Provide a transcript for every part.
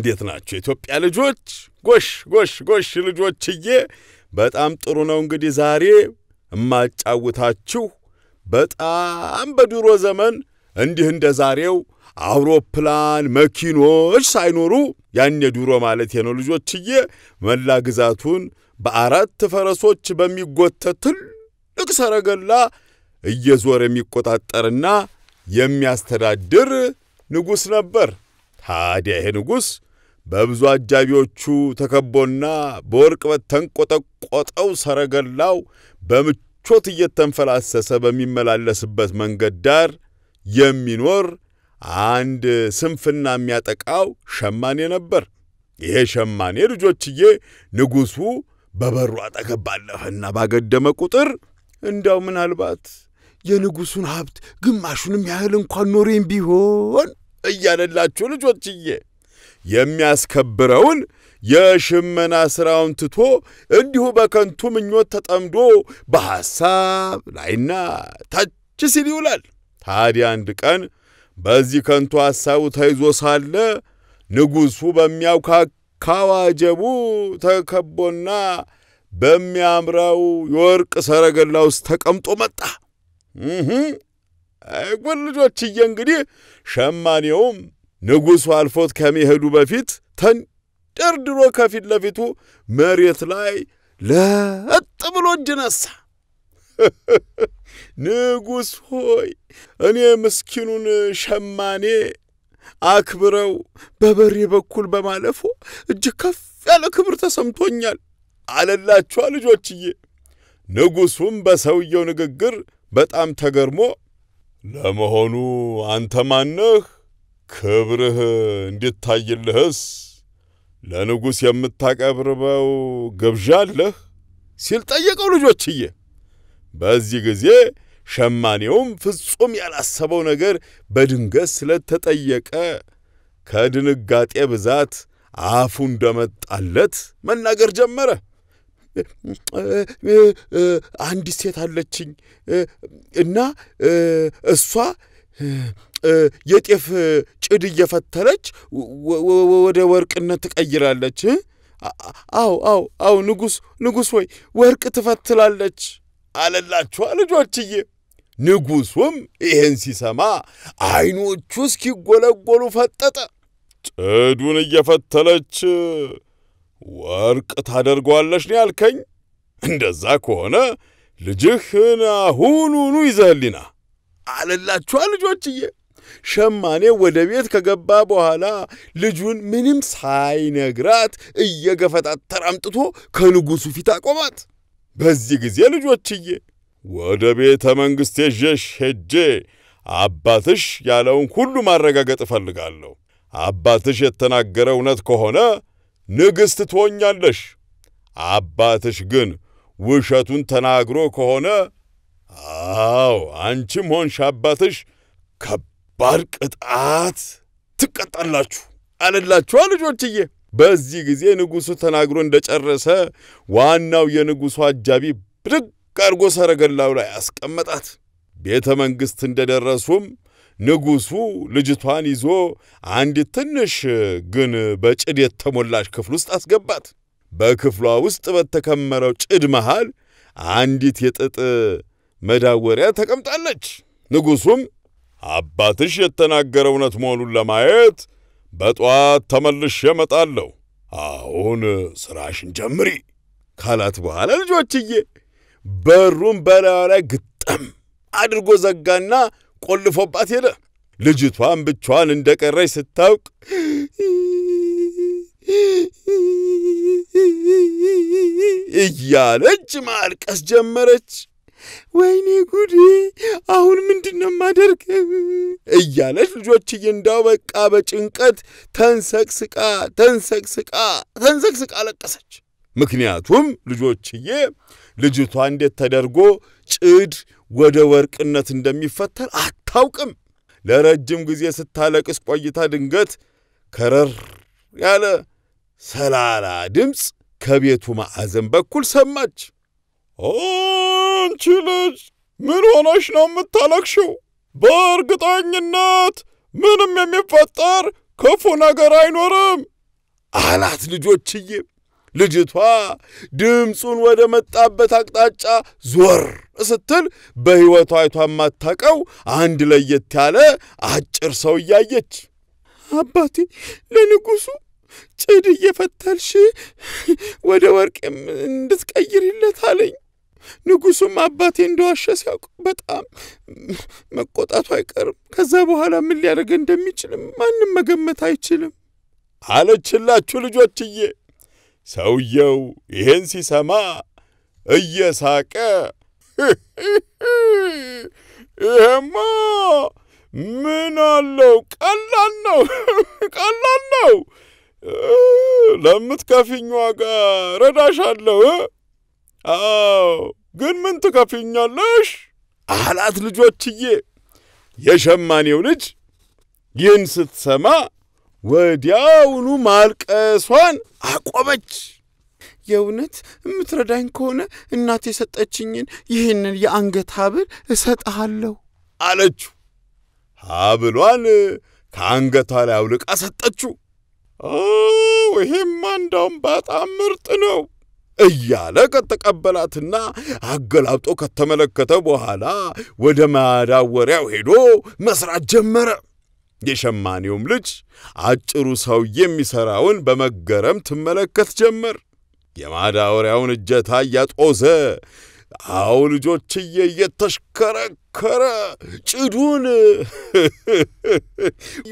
እንዴት ናችሁ ኢትዮጵያ ልጆች ጎሽ ልጆችዬ በጣም ጥሩ ነው እንግዲህ ዛሬ እማጫውታችሁ በጣም በድሮ ዘመን እንዲህ እንደ ዛሬው አውሮፕላን መኪኖች ሳይኖሩ ያኔ ድሮ ማለት ነው ልጆችዬ መላ ግዛቱን በአራት ፈረሶች በሚጎተት ትልቅ ሰረገላ እየዞረ የሚቆጣጠርና የሚያስተዳድር ንጉስ ነበር ታዲያ ይሄ ንጉስ በብዙ አጃቢዎቹ ተከቦና በወርቅ በተንቆጠቆጠው ሰረገላው በምቾት እየተንፈላሰሰ በሚመላለስበት መንገድ ዳር የሚኖር አንድ ስንፍና የሚያጠቃው ሸማኔ ነበር ይሄ ሸማኔ ልጆችዬ ንጉሱ በበሩ አጠገብ ባለፈና ባገደመ ቁጥር እንዳው ምናልባት የንጉሱን ሀብት ግማሹንም ያህል እንኳን ኖሬን ቢሆን እያለላችሁ ልጆችዬ የሚያስከብረውን የሽመና ስራውን ትቶ እንዲሁ በከንቱ ምኞት ተጠምዶ በሐሳብ ላይና ታች ሲል ይውላል ታዲያ አንድ ቀን በዚህ ከንቱ ሐሳቡ ተይዞ ሳለ ንጉሱ በሚያውካካው አጀቡ ተከቦና በሚያምራው የወርቅ ሰረገላ ውስጥ ተቀምጦ መጣ አይጎል ልጆችዬ እንግዲህ ሸማኔውም ንጉሱ አልፎት ከመሄዱ በፊት ተንደርድሮ ከፊት ለፊቱ መሬት ላይ ለጥ ብሎ እጅነሳ ንጉስ ሆይ እኔ ምስኪኑን ሸማኔ አክብረው በበሬ በኩል በማለፉ እጅግ ከፍ ያለ ክብር ተሰምቶኛል አለላችሁ ልጆችዬ ንጉሱም በሰውየው ንግግር በጣም ተገርሞ ለመሆኑ አንተ ማነህ ክብርህ እንድታይልህስ ለንጉስ የምታቀርበው ግብዣ አለህ ሲል ጠየቀው ልጆችዬ በዚህ ጊዜ ሸማኔውም ፍጹም ያላሰበው ነገር በድንገት ስለተጠየቀ ከድንጋጤ ብዛት አፉ እንደመጣለት መናገር ጀመረ አንድ ሴት አለችኝ እና እሷ የጤፍ ጭድ እየፈተለች ወደ ወርቅነት ትቀይራለች አው ንጉስ ወይ ወርቅ ትፈትላለች አለላችሁ ልጆችዬ ንጉሱም ይሄን ሲሰማ አይኖቹ እስኪጎለጎሉ ፈጠጠ ጭዱን እየፈተለች ወርቅ ታደርጓለሽ ነው ያልከኝ እንደዛ ከሆነ ልጅህን አሁኑኑ ይዘህልኝና አለላችሁ ልጆችዬ ሸማኔ ወደ ቤት ከገባ በኋላ ልጁን ምንም ሳይነግራት እየገፈታተረ አምጥቶ ከንጉሱ ፊት አቆማት በዚህ ጊዜ ልጆችዬ ወደ ቤተ መንግስት ሄጄ አባትሽ ያለውን ሁሉ ማረጋገጥ እፈልጋለሁ አባትሽ የተናገረው እውነት ከሆነ ንግስት ትሆኛለሽ አባትሽ ግን ውሸቱን ተናግሮ ከሆነ አው አንቺም ሆንሽ አባትሽ ከባድ ቅጣት ትቀጣላችሁ አለላችሁ ልጆችዬ በዚህ ጊዜ ንጉሱ ተናግሮ እንደጨረሰ ዋናው የንጉሱ አጃቢ ብድግ አድርጎ ሰረገላው ላይ አስቀመጣት ቤተ መንግስት እንደደረሱም ንጉሱ ልጅቷን ይዞ አንድ ትንሽ ግን በጭድ የተሞላች ክፍል ውስጥ አስገባት በክፍሏ ውስጥ በተከመረው ጭድ መሃል አንዲት የጥጥ መዳወሪያ ተቀምጣለች ንጉሱም አባትሽ የተናገረው እውነት መሆኑን ለማየት በጧት ተመልሼ እመጣለሁ አሁን ስራሽን ጀምሪ ካላት በኋላ ልጆችዬ በሩን በላዩ ላይ ግጥም አድርጎ ዘጋና ቆልፎባት ሄደ ልጅቷን ብቻዋን እንደቀረች ስታውቅ እያለች ማልቀስ ጀመረች ወይኔ ጉዴ አሁን ምንድነው ማደርግ እያለች ልጆችዬ እንዳው በቃ በጭንቀት ተንሰቅስቃ ለቀሰች ምክንያቱም ልጆችዬ ልጅቷ እንዴት ተደርጎ ጭድ ወደ ወርቅነት እንደሚፈተል አታውቅም ለረጅም ጊዜ ስታለቅስ ቆይታ ድንገት ከረር ያለ ሰላላ ድምጽ ከቤቱ ማዕዘን በኩል ሰማች አንቺ ልጅ ምን ሆነሽ ነው የምታለቅሽው በእርግጠኝነት ምንም የሚፈጠር ክፉ ነገር አይኖርም አላት ልጆችዬ። ልጅቷ ድምጹን ወደ መጣበት አቅጣጫ ዞር ስትል በሕይወቷ አይቷ ማታቀው አንድ ለየት ያለ አጭር ሰው ያየች። አባቴ ለንጉሱ ጭድ እየፈተልሽ ወደ ወርቅ እንድትቀይሪለት አለኝ። ንጉሱም አባቴ እንደዋሸ ሲያውቅ በጣም መቆጣቱ አይቀርም። ከዛ በኋላ ምን ሊያደርግ እንደሚችል ማንም መገመት አይችልም አለችላችሁ ልጆችዬ። ሰውየው ይሄን ሲሰማ እየሳቀ ይሄማ ምን አለው ቀላል ነው ለምትከፍኝ ዋጋ ረዳሻለሁ። አዎ ግን ምን ትከፍኛለሽ አላት ልጆችዬ። የሸማኔው ልጅ ይህን ስትሰማ ወዲያውኑ ማልቀሷን አቆመች። የእውነት የምትረዳኝ ከሆነ እናቴ የሰጠችኝን ይህንን የአንገት ሐብል እሰጥሃለሁ አለችው። ሐብሏን ከአንገቷ ላይ አውልቃ ሰጠችው። ይሄማ እንደውም በጣም ምርጥ ነው እያለ ከተቀበላትና አገላብጦ ከተመለከተ በኋላ ወደ ማዳወሪያው ሄዶ መስራት ጀመረ። የሸማኔውም ልጅ አጭሩ ሰው የሚሰራውን በመገረም ትመለከት ጀመር። የማዳወሪያውን እጀታ ያጦዘ አው ልጆችዬ እየተሽከረከረ ጭዱን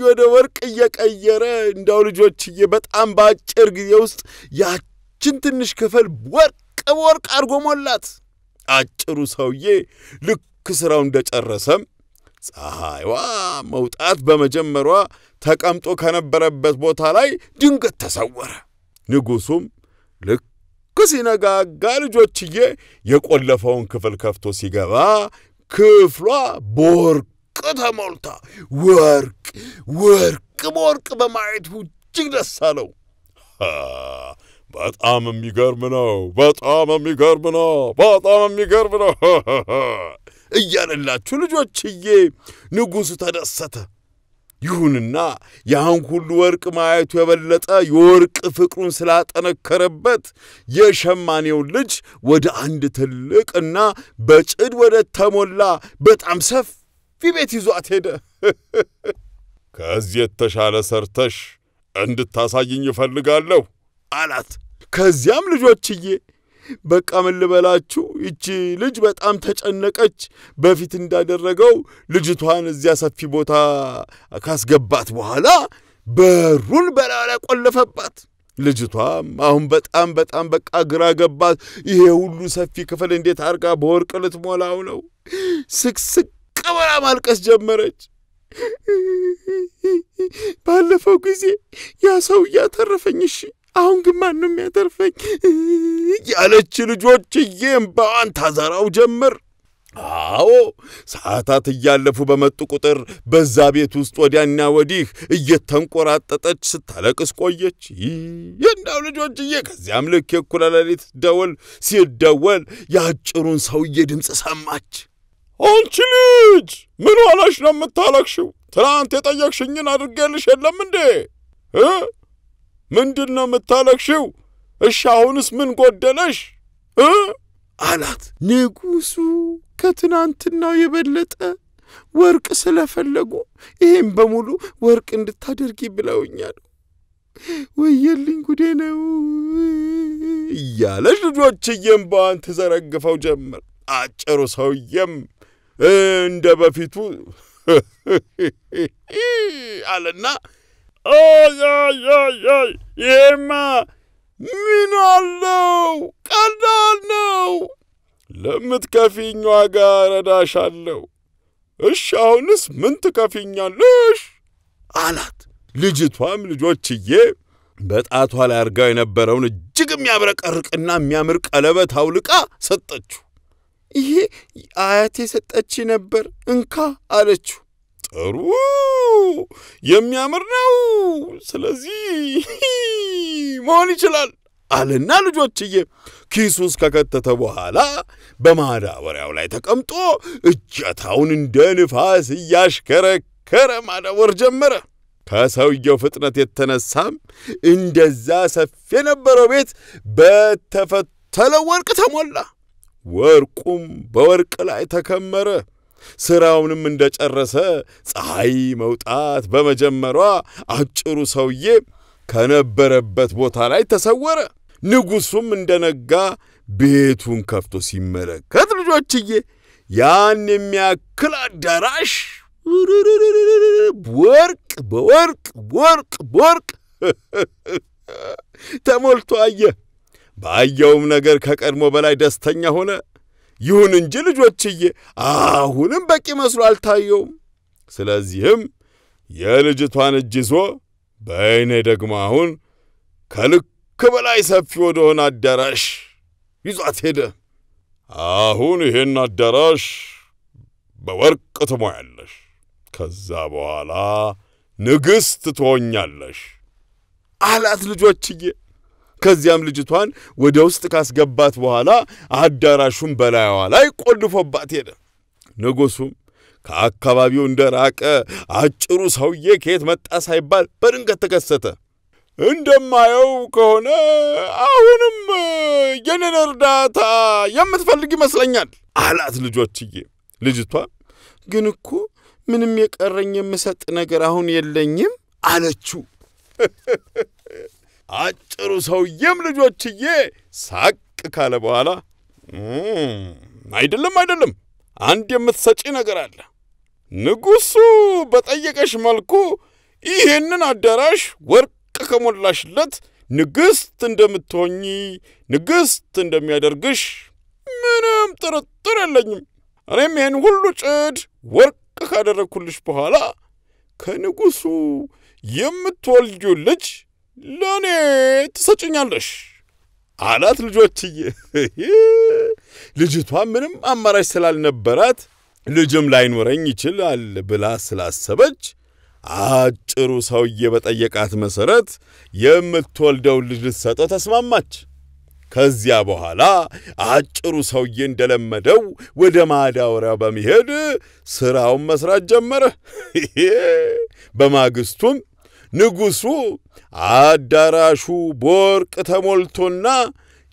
ወደ ወርቅ እየቀየረ እንዳው ልጆችዬ በጣም ባጭር ጊዜ ውስጥ ያችን ትንሽ ክፍል ወርቅ አድርጎ ሞላት። አጭሩ ሰውዬ ልክ ስራው እንደጨረሰም ፀሐይዋ መውጣት በመጀመሯ ተቀምጦ ከነበረበት ቦታ ላይ ድንገት ተሰወረ። ንጉሱም ልክ ሲነጋጋ ልጆችዬ የቆለፈውን ክፍል ከፍቶ ሲገባ ክፍሏ በወርቅ ተሞልታ ወርቅ በማየቱ እጅግ ደስ አለው። በጣም የሚገርም ነው እያለላችሁ ልጆችዬ ንጉሱ ተደሰተ። ይሁንና ያን ሁሉ ወርቅ ማየቱ የበለጠ የወርቅ ፍቅሩን ስላጠነከረበት የሸማኔው ልጅ ወደ አንድ ትልቅና በጭድ ወደ ተሞላ በጣም ሰፊ ቤት ይዟት ሄደ። ከዚህ የተሻለ ሰርተሽ እንድታሳይኝ እፈልጋለሁ አላት። ከዚያም ልጆችዬ በቃ ምን ልበላችሁ እቺ ልጅ በጣም ተጨነቀች። በፊት እንዳደረገው ልጅቷን እዚያ ሰፊ ቦታ ካስገባት በኋላ በሩን በላላ ቆለፈባት። ልጅቷም አሁን በጣም በቃ ግራ ገባት። ይሄ ሁሉ ሰፊ ክፍል እንዴት አርጋ በወርቅ ልትሞላው ነው? ስቅስቅ ብላ ማልቀስ ጀመረች። ባለፈው ጊዜ ያ ሰው ያተረፈኝ እሺ አሁን ግን ማንም ያተርፈኝ ያለች ልጆችዬ እምባዋን ታዘራው ጀመር። አዎ ሰዓታት እያለፉ በመጡ ቁጥር በዛ ቤት ውስጥ ወዲያና ወዲህ እየተንቆራጠጠች ስታለቅስ ቆየች። እንዳው ልጆችዬ ከዚያም ልክ የእኩለ ሌሊት ደወል ሲደወል ያጭሩን ሰውዬ ድምፅ ሰማች። አንቺ ልጅ ምን ሆነሽ ነው የምታለቅሽው? ትናንት የጠየቅሽኝን አድርጌልሽ የለም እንዴ? ምንድነው የምታለቅሽው? እሺ አሁንስ ምን ጎደለሽ? አላት። ንጉሱ ከትናንትናው የበለጠ ወርቅ ስለፈለጉ ይሄን በሙሉ ወርቅ እንድታደርጊ ብለውኛል። ወየልኝ ጉዴ ነው እያለች ልጆችዬ እምባዋን ትዘረግፈው ጀመር። አጭሩ ሰውዬም እንደ በፊቱ አለና ይሄማ ምን አለው ቀላል ነው፣ ለምትከፊኝ ዋጋ ረዳሻለሁ። እሺ አሁንስ ምን ትከፊኛለሽ አላት። ልጅቷም ልጆችዬ በጣቷ ላይ አርጋው የነበረውን እጅግ የሚያብረቀርቅና የሚያምር ቀለበት አውልቃ ሰጠችው። ይሄ አያቴ ሰጠች ነበር እንካ አለችው። ጥሩ የሚያምር ነው፣ ስለዚህ መሆን ይችላል አለና ልጆችዬ ኪሱስ ከከተተ በኋላ በማዳወሪያው ላይ ተቀምጦ እጀታውን እንደ ንፋስ ያሽከረከረ ማዳወር ጀመረ። ከሰውየው ፍጥነት የተነሳም እንደዛ ሰፊ የነበረው ቤት በተፈተለ ወርቅ ተሞላ። ወርቁም በወርቅ ላይ ተከመረ። ስራውንም እንደጨረሰ ፀሐይ መውጣት በመጀመሯ አጭሩ ሰውዬ ከነበረበት ቦታ ላይ ተሰወረ። ንጉሡም እንደነጋ ቤቱን ከፍቶ ሲመለከት ልጆችዬ ያን የሚያክል አዳራሽ ወርቅ በወርቅ ተሞልቶ አየ። ባየውም ነገር ከቀድሞ በላይ ደስተኛ ሆነ። ይሁን እንጂ ልጆችዬ አሁንም በቂ መስሎ አልታየውም። ስለዚህም የልጅቷን እጅ ይዞ በእኔ ደግሞ አሁን ከልክ በላይ ሰፊ ወደሆነ አዳራሽ ይዟት ሄደ። አሁን ይሄን አዳራሽ በወርቅ ትሞያለሽ፣ ከዛ በኋላ ንግሥት ትሆኛለሽ አላት ልጆችዬ። ከዚያም ልጅቷን ወደ ውስጥ ካስገባት በኋላ አዳራሹን በላይዋ ላይ ቆልፎባት ሄደ። ንጉሡም ከአካባቢው እንደራቀ አጭሩ ሰውዬ ከየት መጣ ሳይባል በድንገት ተከሰተ። እንደማየው ከሆነ አሁንም የኔን እርዳታ የምትፈልግ ይመስለኛል አላት ልጆችዬ። ልጅቷ ግን እኮ ምንም የቀረኝ የምሰጥ ነገር አሁን የለኝም አለችው። አጭሩ ሰውዬም ልጆችዬ ሳቅ ካለ በኋላ አይደለም አንድ የምትሰጪ ነገር አለ። ንጉሡ በጠየቀሽ መልኩ ይሄንን አዳራሽ ወርቅ ከሞላሽለት ንግሥት እንደምትሆኚ ንግሥት እንደሚያደርግሽ ምንም ጥርጥር የለኝም። እኔም ይሄን ሁሉ ጭድ ወርቅ ካደረግኩልሽ በኋላ ከንጉሡ የምትወልጂው ልጅ ለእኔ ትሰጭኛለሽ አላት ልጆችዬ። ልጅቷ ምንም አማራጭ ስላልነበራት ልጅም ላይኖረኝ ይችላል ብላ ስላሰበች አጭሩ ሰውዬ በጠየቃት መሰረት የምትወልደው ልጅ ልትሰጠው ተስማማች። ከዚያ በኋላ አጭሩ ሰውዬ እንደለመደው ወደ ማዳወሪያው በመሄድ ስራውን መስራት ጀመረ። በማግስቱም ንጉሡ አዳራሹ በወርቅ ተሞልቶና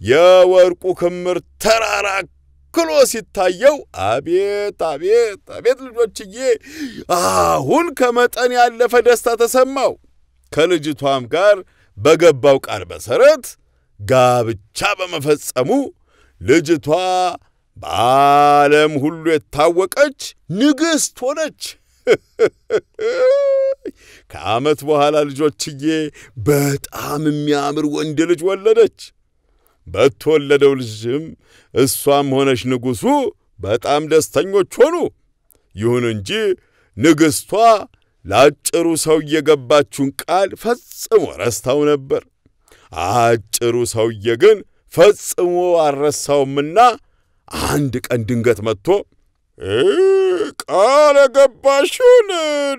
የወርቁ ክምር ተራራ ክሎ ሲታየው አቤት ልጆችዬ አሁን ከመጠን ያለፈ ደስታ ተሰማው። ከልጅቷም ጋር በገባው ቃል መሰረት ጋብቻ በመፈጸሙ ልጅቷ በዓለም ሁሉ የታወቀች ንግሥት ሆነች። ከዓመት በኋላ ልጆችዬ በጣም የሚያምር ወንድ ልጅ ወለደች። በተወለደው ልጅም እሷም ሆነች ንጉሡ በጣም ደስተኞች ሆኑ። ይሁን እንጂ ንግሥቷ ለአጭሩ ሰውዬ የገባችውን ቃል ፈጽሞ ረስታው ነበር። አጭሩ ሰውዬ ግን ፈጽሞ አልረሳውምና አንድ ቀን ድንገት መጥቶ ቃል የገባሽውን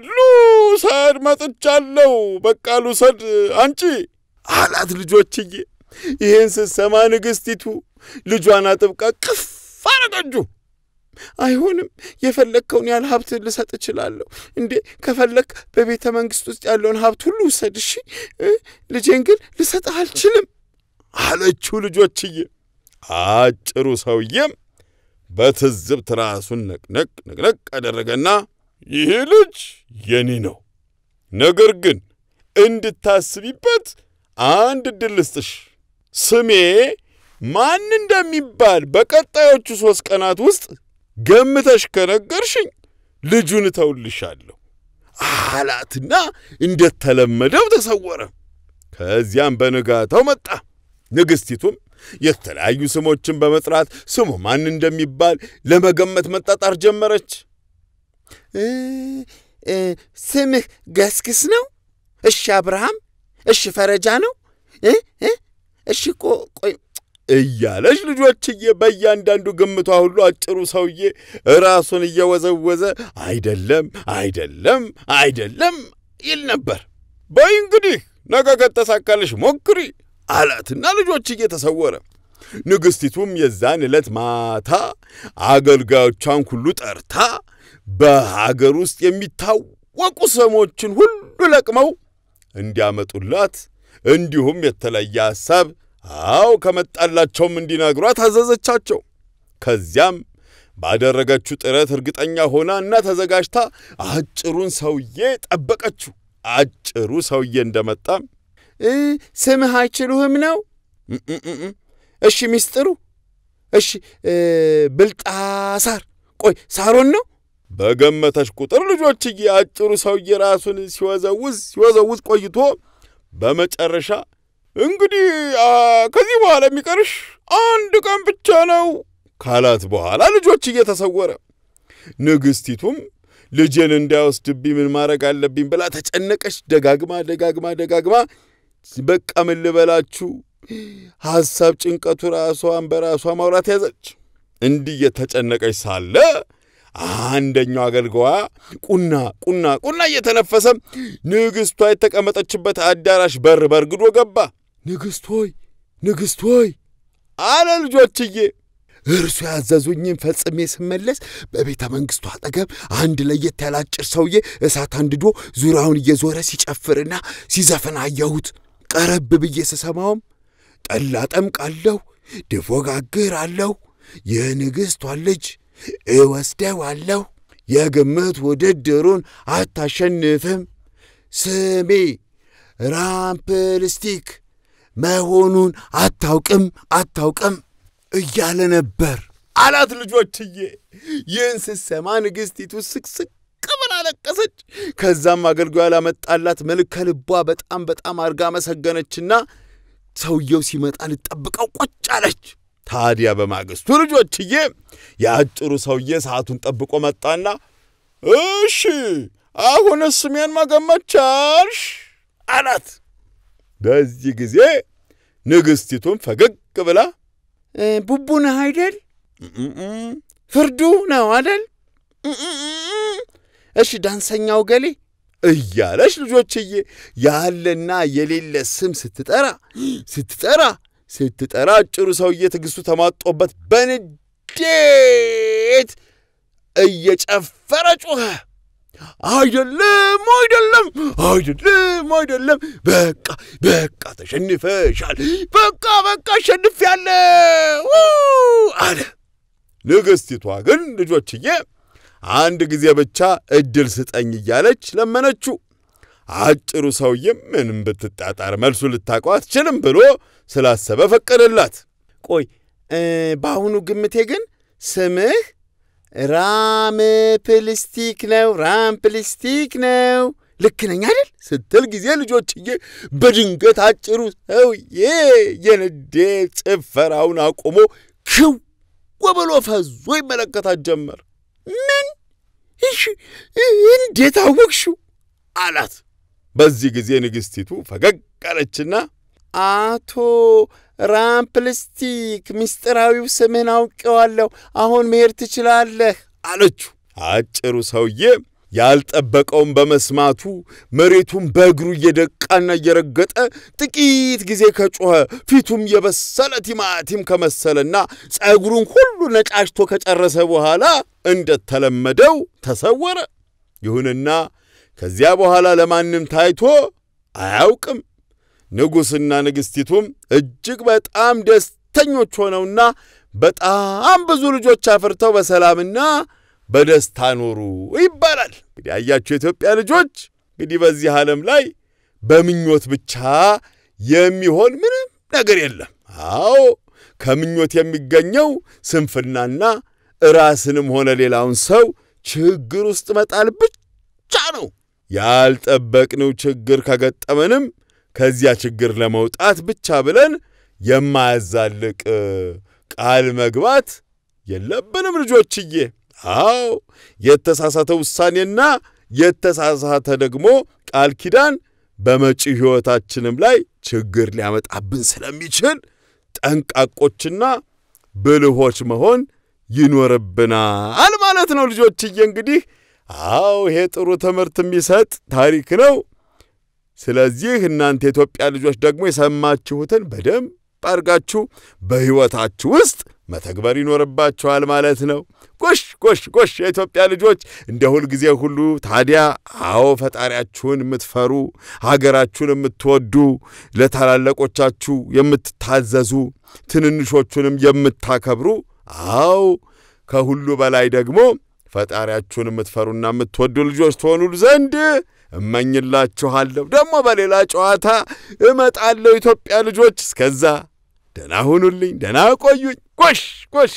ልውሰድ መጥቻለሁ፣ በቃ ልውሰድ አንቺ አላት ልጆችዬ። ይህን ስትሰማ ንግሥቲቱ ልጇን አጥብቃ ቅፍ አረገችው። አይሆንም፣ የፈለግከውን ያህል ሀብት ልሰጥ እችላለሁ። እንዴ ከፈለግ በቤተ መንግሥት ውስጥ ያለውን ሀብት ሁሉ ውሰድ፣ እሺ፣ ልጄን ግን ልሰጥህ አልችልም አለችው ልጆችዬ። አጭሩ ሰውዬም በትዝብት ራሱን ነቅነቅ አደረገና ይህ ልጅ የኔ ነው፣ ነገር ግን እንድታስቢበት አንድ ዕድል ልስጥሽ። ስሜ ማን እንደሚባል በቀጣዮቹ 3 ቀናት ውስጥ ገምተሽ ከነገርሽኝ ልጁን እተውልሻለሁ አላትና እንደተለመደው ተሰወረ። ከዚያም በንጋታው መጣ። ንግሥቲቱም የተለያዩ ስሞችን በመጥራት ስሙ ማን እንደሚባል ለመገመት መጣጣር ጀመረች። ስምህ ገስግስ ነው? እሺ አብርሃም፣ እሺ ፈረጃ ነው? እሺ ቆይ እያለች ልጆችዬ በእያንዳንዱ ግምቷ ሁሉ አጭሩ ሰውዬ ራሱን እየወዘወዘ አይደለም ይል ነበር። በይ እንግዲህ ነገ ከተሳካልሽ ሞክሪ አላትና ልጆችዬ ተሰወረ። ንግሥቲቱም የዛን ዕለት ማታ አገልጋዮቿን ሁሉ ጠርታ በሀገር ውስጥ የሚታወቁ የታወቁ ስሞችን ሁሉ ለቅመው እንዲያመጡላት እንዲሁም የተለየ ሐሳብ ከመጣላቸውም እንዲነግሯት አዘዘቻቸው። ከዚያም ባደረገችው ጥረት እርግጠኛ ሆናና ተዘጋጅታ አጭሩን ሰውዬ ጠበቀችው። አጭሩ ሰውዬ እንደመጣ ስምህ አይችሉህም ነው? እሺ ሚስጥሩ? እሺ ብልጣሳር? ቆይ ሳሮን ነው? በገመተሽ ቁጥር ልጆችዬ አጭሩ ሰውዬ ራሱን ሲወዘውዝ ቆይቶ በመጨረሻ እንግዲህ ከዚህ በኋላ የሚቀርሽ አንድ ቀን ብቻ ነው ካላት በኋላ ልጆችዬ ተሰወረ። ንግስቲቱም ልጄን እንዳይወስድብኝ ምን ማድረግ አለብኝ ብላ ተጨነቀች። ደጋግማ በቃ ምን ልበላችሁ ሐሳብ ጭንቀቱ ራሷን በራሷ ማውራት ያዘች። እንዲህ የተጨነቀች ሳለ አንደኛው አገልጋዋ ቁና እየተነፈሰ ንግስቷ የተቀመጠችበት አዳራሽ በር በርግዶ ገባ። ንግስት ሆይ አለ ልጆችዬ። እርሱ ያዘዙኝን ፈጽሜ ስመለስ በቤተ መንግስቱ አጠገብ አንድ ለየት ያለ አጭር ሰውዬ እሳት አንድዶ ዙሪያውን እየዞረ ሲጨፍርና ሲዘፍን አየሁት። ቀረብ ብዬ ስሰማውም ጠላ ጠምቃለሁ፣ ድፎ ጋግራለሁ፣ የንግስቷን ልጅ እወስደዋለሁ፣ የግምት ውድድሩን አታሸንፍም፣ ስሜ ራምፕልስቲክ መሆኑን አታውቅም እያለ ነበር አላት ልጆችዬ። ይህን ስትሰማ ንግስቲቱ ስቅስቅ ብላ አለቀሰች። ከዛም አገልጋዩ ያላመጣላት መልከ ልቧ በጣም አርጋ መሰገነችና ሰውየው ሲመጣ ልጠብቀው ቁጭ አለች። ታዲያ በማግስቱ ልጆችዬ ያጭሩ ሰውዬ ሰዓቱን ጠብቆ መጣና እሺ አሁንስ ስሜን መገመት ቻልሽ አላት። በዚህ ጊዜ ንግስቲቱም ፈገግ ብላ ቡቡ ነህ አይደል? ፍርዱ ነው አይደል? እሺ ዳንሰኛው ገሌ እያለች ልጆችዬ ያለና የሌለ ስም ስትጠራ አጭሩ ሰውዬ ትግስቱ ተማጦበት በንዴት እየጨፈረ ጮኸ። አይደለም በቃ ተሸንፈሻል፣ በቃ አሸንፌያለሁ አለ። ንግስቲቷ ግን ልጆችዬ አንድ ጊዜ ብቻ እድል ስጠኝ እያለች ለመነችው። አጭሩ ሰውዬም ምንም ብትጣጣር መልሱ ልታውቀው አትችልም ብሎ ስላሰበ ፈቀደላት። ቆይ በአሁኑ ግምቴ ግን ስምህ ራምፕልስቲክ ነው ልክ ነኝ አይደል ስትል ጊዜ ልጆችዬ በድንገት አጭሩ ሰውዬ የንዴት ጭፈራውን አቆሞ ክው ብሎ ፈዞ ይመለከታት ጀመር። ምን? እሺ እንዴት አወቅሽው አላት። በዚህ ጊዜ ንግስቲቱ ፈገግ አለችና አቶ ራምፕልስቲክ ምስጢራዊው ስምህን አውቄዋለሁ፣ አሁን መሄድ ትችላለህ አለችው። አጭሩ ሰውዬ ያልጠበቀውን በመስማቱ መሬቱን በእግሩ እየደቃና እየረገጠ ጥቂት ጊዜ ከጮኸ ፊቱም የበሰለ ቲማቲም ከመሰለና ጸጉሩን ሁሉ ነጫጭቶ ከጨረሰ በኋላ እንደተለመደው ተሰወረ። ይሁንና ከዚያ በኋላ ለማንም ታይቶ አያውቅም። ንጉሥና ንግስቲቱም እጅግ በጣም ደስተኞች ሆነውና በጣም ብዙ ልጆች አፍርተው በሰላምና በደስታ ኖሩ ይባላል። እንግዲህ አያችሁ የኢትዮጵያ ልጆች እንግዲህ በዚህ ዓለም ላይ በምኞት ብቻ የሚሆን ምንም ነገር የለም። ከምኞት የሚገኘው ስንፍናና ራስንም ሆነ ሌላውን ሰው ችግር ውስጥ መጣል ብቻ ነው። ያልጠበቅነው ችግር ከገጠመንም ከዚያ ችግር ለመውጣት ብቻ ብለን የማያዛልቅ ቃል መግባት የለብንም ልጆችዬ። የተሳሳተ ውሳኔና የተሳሳተ ደግሞ ቃል ኪዳን በመጪ ሕይወታችንም ላይ ችግር ሊያመጣብን ስለሚችል ጠንቃቆችና ብልሆች መሆን ይኖርብናል ማለት ነው ልጆችዬ። እንግዲህ ይሄ ጥሩ ትምህርት የሚሰጥ ታሪክ ነው። ስለዚህ እናንተ የኢትዮጵያ ልጆች ደግሞ የሰማችሁትን በደንብ አድርጋችሁ በሕይወታችሁ ውስጥ መተግበር ይኖርባችኋል ማለት ነው። ጎሽ የኢትዮጵያ ልጆች እንደ ሁል ጊዜ ሁሉ ታዲያ አዎ ፈጣሪያችሁን የምትፈሩ ሀገራችሁን የምትወዱ ለታላላቆቻችሁ የምትታዘዙ ትንንሾቹንም የምታከብሩ አዎ ከሁሉ በላይ ደግሞ ፈጣሪያችሁን የምትፈሩና የምትወዱ ልጆች ትሆኑ ዘንድ እመኝላችኋለሁ ደግሞ በሌላ ጨዋታ እመጣለሁ ኢትዮጵያ ልጆች እስከዛ ደህና ሁኑልኝ ደህና ቆዩኝ ጎሽ